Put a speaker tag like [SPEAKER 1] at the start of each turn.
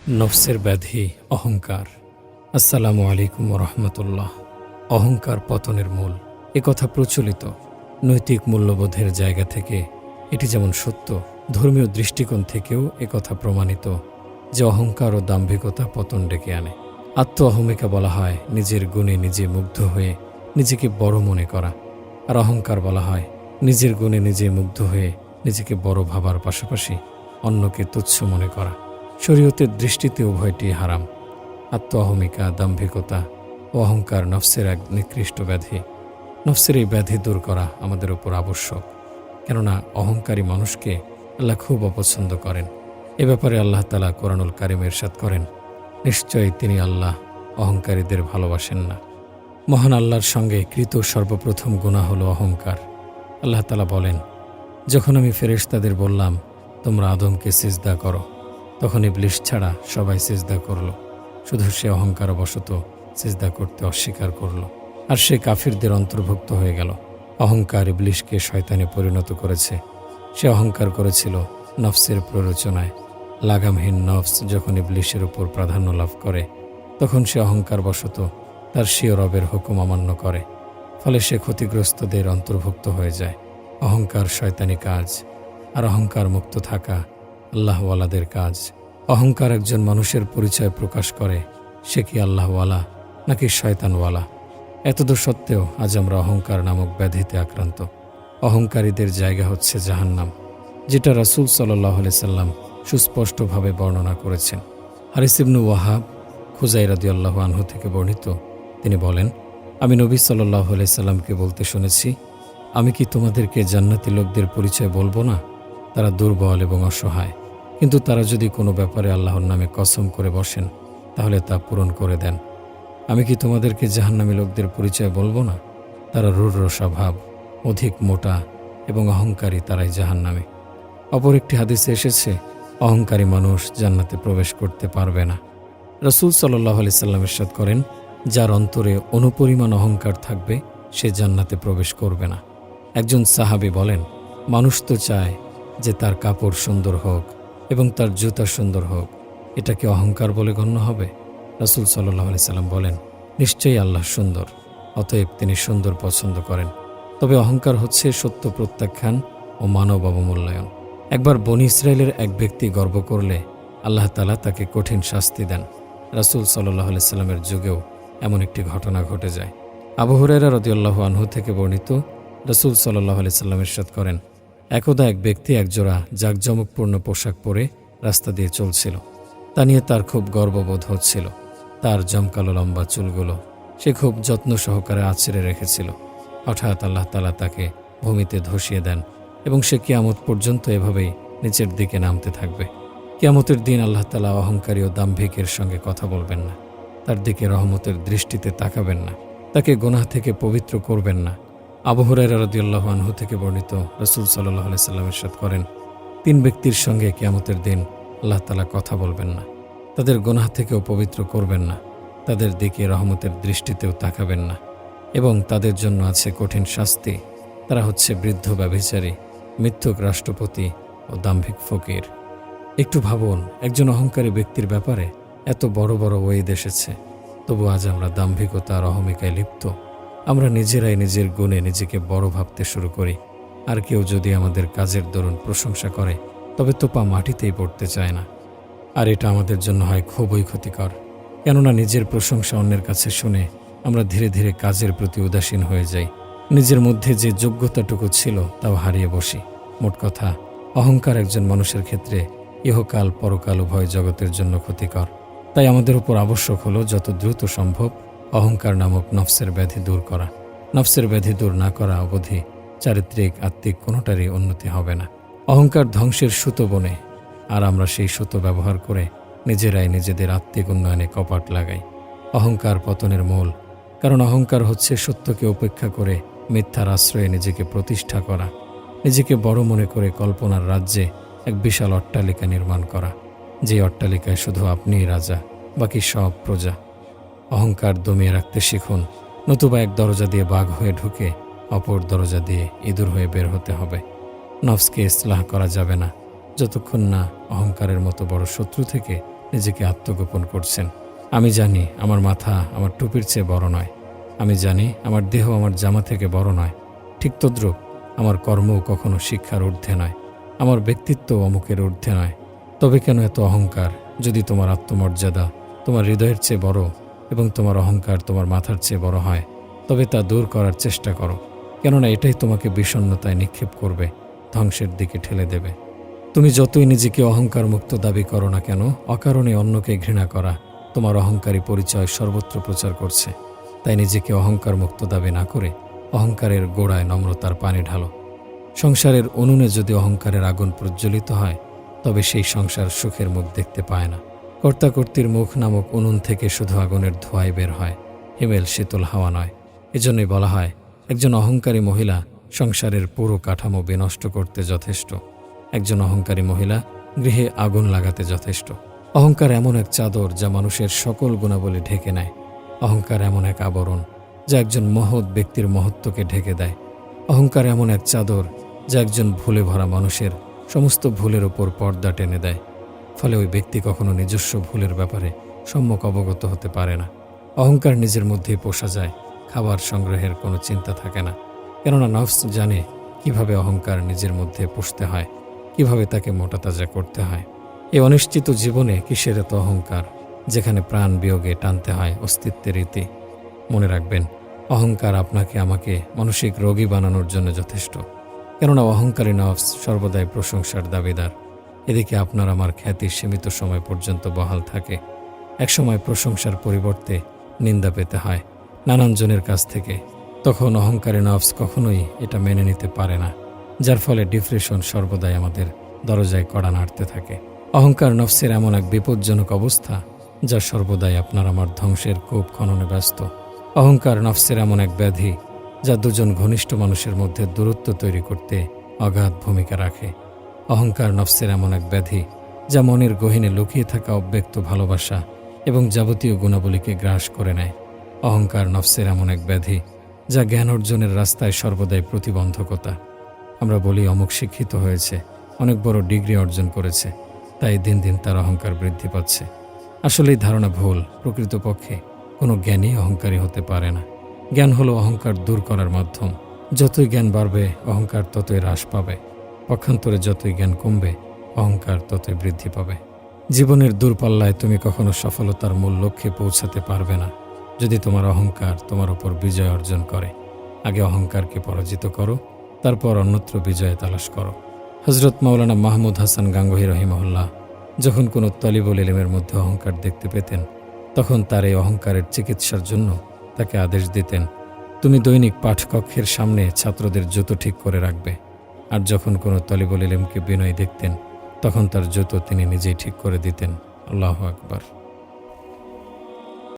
[SPEAKER 1] নফসের ব্যাধি অহংকার। আসসালামু আলাইকুম রহমতুল্লাহ। অহংকার পতনের মূল, কথা প্রচলিত। নৈতিক মূল্যবোধের জায়গা থেকে এটি যেমন সত্য, ধর্মীয় দৃষ্টিকোণ থেকেও কথা প্রমাণিত যে অহংকার ও দাম্ভিকতা পতন ডেকে আনে। আত্ম অহমিকা বলা হয় নিজের গুণে নিজে মুগ্ধ হয়ে নিজেকে বড় মনে করা, আর অহংকার বলা হয় নিজের গুণে নিজে মুগ্ধ হয়ে নিজেকে বড় ভাবার পাশাপাশি অন্যকে তুচ্ছ মনে করা। শরীয়তের দৃষ্টিতে উভয়টি হারাম। আত্ম অহমিকা, দাম্ভিকতা ও অহংকার নফসের এক নিকৃষ্ট ব্যাধি। নফসের এই ব্যাধি দূর করা আমাদের উপর আবশ্যক, কেননা অহংকারী মানুষকে আল্লাহ খুব অপছন্দ করেন। এ ব্যাপারে আল্লাহ তাআলা কোরআনুল কারিমে ইরশাদ করেন, নিশ্চয়ই তিনি আল্লাহ অহংকারীদের ভালোবাসেন না। মহান আল্লাহর সঙ্গে কৃত সর্বপ্রথম গুনাহ হল অহংকার। আল্লাহ তাআলা বলেন, যখন আমি ফেরেশতাদের বললাম তোমরা আদমকে সিজদা করো, তখন ইবলিস ছাড়া সবাই সিজদা করল, শুধু সে অহংকারবশত সিজদা করতে অস্বীকার করল, আর সে কাফিরদের অন্তর্ভুক্ত হয়ে গেল। অহংকার ইবলিসকে শয়তানে পরিণত করেছে। সে অহংকার করেছিল নফসের প্ররোচনায়। লাগামহীন নফস যখন ইবলিসের উপর প্রাধান্য লাভ করে, তখন সে অহংকারবশত তার স্বীয় রবের হুকুম অমান্য করে, ফলে সে ক্ষতিগ্রস্তদের অন্তর্ভুক্ত হয়ে যায়। অহংকার শয়তানি কাজ, আর অহংকার মুক্ত থাকা আল্লাহওয়ালাদের কাজ। অহংকার একজন মানুষের পরিচয় প্রকাশ করে সে কি আল্লাহওয়ালা নাকি শয়তানওয়ালা। এতদূর সত্ত্বেও আজ আমরা অহংকার নামক ব্যাধিতে আক্রান্ত। অহংকারীদের জায়গা হচ্ছে জাহান্নাম, যেটা রাসূল সাল্লাল্লাহু আলাইহি সাল্লাম সুস্পষ্টভাবে বর্ণনা করেছেন। হারিস ইবনে ওয়াহাব খুজাই রাদিয়াল্লাহু আনহু থেকে বর্ণিত, তিনি বলেন, আমি নবী সাল্লাল্লাহু আলাইহি সাল্লামকে বলতে শুনেছি, আমি কি তোমাদেরকে জান্নাতি লোকদের পরিচয় বলবো না? তারা দুর্বল এবং অসহায়, কিন্তু তারা যদি কোনো ব্যাপারে আল্লাহর নামে কসম করে বসেন তাহলে তা পূরণ করে দেন। আমি কি তোমাদেরকে জাহান্নামী লোকদের পরিচয় বলবো না? তারা রূঢ় স্বভাব, অধিক মোটা এবং অহংকারী, তারাই জাহান্নামী। অপর একটি হাদিসে এসেছে, অহংকারী মানুষ জান্নাতে প্রবেশ করতে পারবে না। রাসূল সাল্লাল্লাহু আলাইহি সাল্লাম ইরশাদ করেন, যার অন্তরে অনুপরিমাণ অহংকার থাকবে সে জান্নাতে প্রবেশ করবে না। একজন সাহাবী বলেন, মানুষ তো চায় যে তার কাপড় সুন্দর হোক এবং তার জুতা সুন্দর হোক, এটা কি অহংকার বলে গণ্য হবে? রাসূল সাল্লাল্লাহু আলাইহি সাল্লাম বলেন, নিশ্চয়ই আল্লাহ সুন্দর, অতএব তিনি সুন্দর পছন্দ করেন। তবে অহংকার হচ্ছে সত্য প্রত্যাখ্যান ও মানব অবমূল্যায়ন। একবার বনী ইসরায়েলের এক ব্যক্তি গর্ব করলে আল্লাহ তাআলা তাকে কঠিন শাস্তি দেন। রাসূল সাল্লাল্লাহু আলাইহি সাল্লামের যুগেও এমন একটি ঘটনা ঘটে যায়। আবু হুরায়রা রাদিয়াল্লাহু আনহু থেকে বর্ণিত, রাসূল সাল্লাল্লাহু আলাইহি সাল্লাম ইরশাদ করেন, একদা এক ব্যক্তি একজোড়া জাঁকজমকপূর্ণ পোশাক পরে রাস্তা দিয়ে চলছিল। তা নিয়ে তার খুব গর্ববোধ হচ্ছিল। তার জমকালো লম্বা চুলগুলো সে খুব যত্ন সহকারে আঁচড়ে রেখেছিল। হঠাৎ আল্লাহ তাআলা তাকে ভূমিতে ধসিয়ে দেন এবং সে কিয়ামত পর্যন্ত এভাবেই নিচের দিকে নামতে থাকবে। কিয়ামতের দিন আল্লাহ তাআলা অহংকারী ও দাম্ভিকের সঙ্গে কথা বলবেন না, তার দিকে রহমতের দৃষ্টিতে তাকাবেন না, তাকে গুনাহ থেকে পবিত্র করবেন না। আবু হুরায়রা রাদিয়াল্লাহু আনহু থেকে বর্ণিত, রাসূল সাল্লাল্লাহু আলাইহি সাল্লাম ইরশাদ করেন, 3 ব্যক্তির সঙ্গে কিয়ামতের দিন আল্লাহ তাআলা কথা বলবেন না, তাদের গুনাহ থেকেও পবিত্র করবেন না, তাদের দিকে রহমতের দৃষ্টিতেও তাকাবেন না, এবং তাদের জন্য আছে কঠিন শাস্তি। তারা হচ্ছে বৃদ্ধ ব্যভিচারী, মিথ্যুক রাষ্ট্রপতি ও দাম্ভিক ফকির। একটু ভাবুন, একজন অহংকারী ব্যক্তির ব্যাপারে এত বড় বড় ওয়াইদ এসেছে, তবু আজ আমরা দাম্ভিকতা আর অহমিকায় লিপ্ত। আমরা নিজেরাই নিজের গুণে নিজেকে বড় ভাবতে শুরু করি, আর কেউ যদি আমাদের কাজের দরুন প্রশংসা করে তবে তো পা মাটিতেই পড়তে চায় না। আর এটা আমাদের জন্য হয় খুবই ক্ষতিকর, কেননা নিজের প্রশংসা অন্যের কাছে শুনে আমরা ধীরে ধীরে কাজের প্রতি উদাসীন হয়ে যাই। নিজের মধ্যে যে যোগ্যতাটুকু ছিল তাও হারিয়ে বসি। মোট কথা, অহংকার একজন মানুষের ক্ষেত্রে ইহকাল পরকাল উভয় জগতের জন্য ক্ষতিকর। তাই আমাদের উপর আবশ্যক হলো যত দ্রুত সম্ভব অহংকার নামক নফসের ব্যাধি দূর করা। নফসের ব্যাধি দূর না করা অবধি চারিত্রিক আত্মিক কোনোটারই উন্নতি হবে না। অহংকার ধ্বংসের সুতো বনে, আর আমরা সেই সুতো ব্যবহার করে নিজেরাই নিজেদের আত্মিক উন্নয়নে কপাট লাগাই। অহংকার পতনের মূল, কারণ অহংকার হচ্ছে সত্যকে উপেক্ষা করে মিথ্যার আশ্রয়ে নিজেকে প্রতিষ্ঠা করা, নিজেকে বড় মনে করে কল্পনার রাজ্যে এক বিশাল অট্টালিকা নির্মাণ করা, যে অট্টালিকায় শুধু আপনিই রাজা, বাকি সব প্রজা। অহংকার দমিয়ে রাখতে শিখুন, নতুবা এক দরজা দিয়ে বাঘ হয়ে ঢুকে অপর দরজা দিয়ে ইঁদুর হয়ে বের হতে হবে। নফসকে ইসলাহ করা যাবে না যতক্ষণ না অহংকারের মতো বড় শত্রু থেকে নিজেকে আত্মগোপন করছেন। আমি জানি আমার মাথা আমার টুপির চেয়ে বড় নয়। আমি জানি আমার দেহ আমার জামা থেকে বড় নয়। ঠিক তদ্রূপ আমার কর্মও কখনো শিক্ষার ঊর্ধ্বে নয়, আমার ব্যক্তিত্ব অমুকের ঊর্ধ্বে নয়। তবে কেন এত অহংকার? যদি তোমার আত্মমর্যাদা তোমার হৃদয়ের চেয়ে বড় এবং তোমার অহংকার তোমার মাথার চেয়ে বড় হয়, তবে তা দূর করার চেষ্টা করো। কেননা এটাই তোমাকে বিষণ্ণতায় নিক্ষেপ করবে, ধ্বংসের দিকে ঠেলে দেবে। তুমি যতই নিজেকে অহংকার মুক্ত দাবি করো না কেন, অকারণে অন্যকে ঘৃণা করা তোমার অহংকারী পরিচয় সর্বত্র প্রচার করছে। তাই নিজেকে অহংকার মুক্ত দাবি না করে অহংকারের গোড়ায় নম্রতার পানি ঢালো। সংসারের উনুনে যদি অহংকারের আগুন প্রজ্বলিত হয়, তবে সেই সংসার সুখের মুখ দেখতে পায় না। কর্তাকর্তীর মুখ নামক উনুন থেকে শুধু আগুনের ধোঁয়াই বের হয়, হিমেল শীতল হাওয়া নয়। এজন্যই বলা হয়, একজন অহংকারী মহিলা সংসারের পুরো কাঠামো বিনষ্ট করতে যথেষ্ট। একজন অহংকারী মহিলা গৃহে আগুন লাগাতে যথেষ্ট। অহংকার এমন এক চাদর যা মানুষের সকল গুণাবলী ঢেকে নেয়। অহংকার এমন এক আবরণ যা একজন মহৎ ব্যক্তির মহত্বকে ঢেকে দেয়। অহংকার এমন এক চাদর যা একজন ভুলে ভরা মানুষের সমস্ত ভুলের ওপর পর্দা টেনে দেয়। ফলে ওই ব্যক্তি কখনো নিজস্ব ভুলের ব্যাপারে সম্যক অবগত হতে পারে না। অহংকার নিজের মধ্যেই পোষা যায়, খাবার সংগ্রহের কোনো চিন্তা থাকে না। কেননা নফস জানে কিভাবে অহংকার নিজের মধ্যে পুষতে হয়, কিভাবে তাকে মোটাতাজা করতে হয়। এই অনিশ্চিত জীবনে কিসের এত অহংকার, যেখানে প্রাণ বিয়োগে টানতে হয় অস্তিত্বের রীতি। মনে রাখবেন, অহংকার আপনাকে আমাকে মানসিক রোগী বানানোর জন্য যথেষ্ট। কেননা অহংকারী নফস সর্বদাই প্রশংসার দাবিদার। এদিকে আপনার আমার খ্যাতি সীমিত সময় পর্যন্ত বহাল থাকে। একসময় প্রশংসার পরিবর্তে নিন্দা পেতে হয় নানান জনের কাছ থেকে। তখন অহংকারী নফস কখনোই এটা মেনে নিতে পারে না, যার ফলে ডিপ্রেশন সর্বদাই আমাদের দরজায় কড়া নাড়তে থাকে। অহংকার নফসের এমন এক বিপজ্জনক অবস্থা যা সর্বদাই আপনার আমার ধ্বংসের কূপ খননে ব্যস্ত। অহংকার নফসের এমন এক ব্যাধি যা দুজন ঘনিষ্ঠ মানুষের মধ্যে দূরত্ব তৈরি করতে অগাধ ভূমিকা রাখে। অহংকার নফসের এমন এক ব্যাধি যা মনের গহীনে লুকিয়ে থাকা অব্যক্ত ভালোবাসা এবং যাবতীয় গুণাবলীকে গ্রাস করে নেয়। অহংকার নফসের এমন এক ব্যাধি যা জ্ঞান অর্জনের রাস্তায় সর্বদাই প্রতিবন্ধকতা। আমরা বলি অমুক শিক্ষিত হয়েছে, অনেক বড় ডিগ্রি অর্জন করেছে, তাই দিন দিন তার অহংকার বৃদ্ধি পাচ্ছে। আসলে এই ধারণা ভুল। প্রকৃতপক্ষে কোনো জ্ঞানই অহংকারী হতে পারে না। জ্ঞান হলো অহংকার দূর করার মাধ্যম। যতই জ্ঞান বাড়বে অহংকার ততই হ্রাস পাবে। পক্ষান্তরে যতই জ্ঞান কমবে অহংকার ততই বৃদ্ধি পাবে। জীবনের দূরপাল্লায় তুমি কখনো সফলতার মূল লক্ষ্যে পৌঁছাতে পারবে না যদি তোমার অহংকার তোমার উপর বিজয় অর্জন করে। আগে অহংকারকে পরাজিত করো, তারপর অন্যত্র বিজয় তালাশ করো। হজরত মাওলানা মাহমুদ হাসান গাঙ্গুহি রহিমাহুল্লাহ যখন কোনো তলিবুল ইলমের মধ্যে অহংকার দেখতে পেতেন, তখন তার এই অহংকারের চিকিৎসার জন্য তাকে আদেশ দিতেন, তুমি দৈনিক পাঠকক্ষের সামনে ছাত্রদের জুতো ঠিক করে রাখবে। আর যখন কোনো তলিবুল ইলমকে বিনয়ী দেখতেন, তখন তার জুতো তিনি নিজেই ঠিক করে দিতেন। আল্লাহু আকবার।